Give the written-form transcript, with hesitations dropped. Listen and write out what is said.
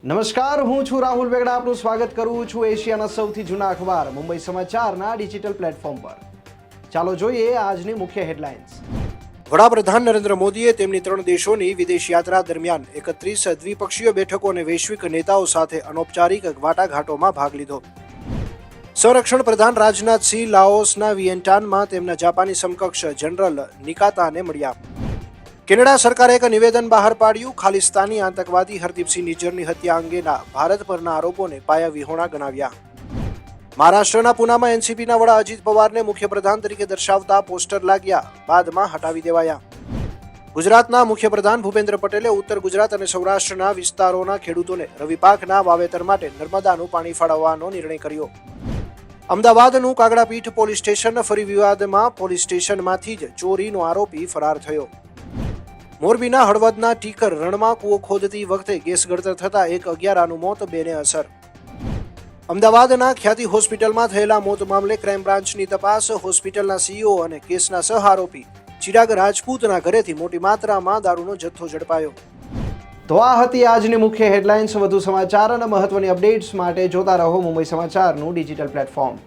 નમસ્કાર, હું છું રાહુલ વેગડા. આપનું સ્વાગત કરું છું એશિયાના સૌથી જૂના અખબાર મુંબઈ સમાચારના ડિજિટલ પ્લેટફોર્મ પર. ચાલો જોઈએ આજની મુખ્ય હેડલાઇન્સ. વડાપ્રધાન નરેન્દ્ર મોદીએ તેમની 3 દેશોની વિદેશ યાત્રા દરમિયાન 31 દ્વિપક્ષીય બેઠકો અને વૈશ્વિક નેતાઓ સાથે અનૌપચારિક વાટાઘાટોમાં ભાગ લીધો. સંરક્ષણ પ્રધાન રાજનાથસિંહ લાઓસના વિયેન્ટાનમાં તેમના જાપાની સમકક્ષ જનરલ નિકાતાને મળ્યા. કેનેડા સરકારે એક નિવેદન બહાર પાડ્યું. ખાલિસ્તાની આતંકવાદી હરદીપસિંહ નિજ્જરની હત્યા અંગેના ભારત પરના આરોપોને પાયાવિહોણા ગણાવ્યા. મહારાષ્ટ્રના પુનામાં એનસીપીના વડા અજીત પવારને મુખ્યપ્રધાન તરીકે દર્શાવતા પોસ્ટર લાગ્યા, બાદમાં હટાવી દેવાયા. ગુજરાતના મુખ્યપ્રધાન ભૂપેન્દ્ર પટેલે ઉત્તર ગુજરાત અને સૌરાષ્ટ્રના વિસ્તારોના ખેડૂતોને રવિ પાકના વાવેતર માટે નર્મદાનું પાણી ફાળવવાનો નિર્ણય કર્યો. અમદાવાદનું કાગડાપીઠ પોલીસ સ્ટેશન ફરી વિવાદમાં. પોલીસ સ્ટેશનમાંથી જ ચોરીનો આરોપી ફરાર થયો. મોરબીના હળવદના ટીકર રણમાં કૂવો ખોદતી વખતે ગેસ ગળતર થતા એક અગિયારાનું મોત, 2ને અસર. અમદાવાદના ખ્યાતિ હોસ્પિટલમાં થયેલા મોત મામલે ક્રાઇમ બ્રાન્ચની તપાસ. હોસ્પિટલના સીઈઓ અને કેસના સહ આરોપી ચિરાગ રાજપૂતના ઘરેથી મોટી માત્રામાં દારૂનો જથ્થો ઝડપાયો. તો આ હતી આજની મુખ્ય હેડલાઇન્સ. વધુ સમાચાર અને મહત્વની અપડેટ્સ માટે જોતા રહો મુંબઈ સમાચારનું ડિજિટલ પ્લેટફોર્મ.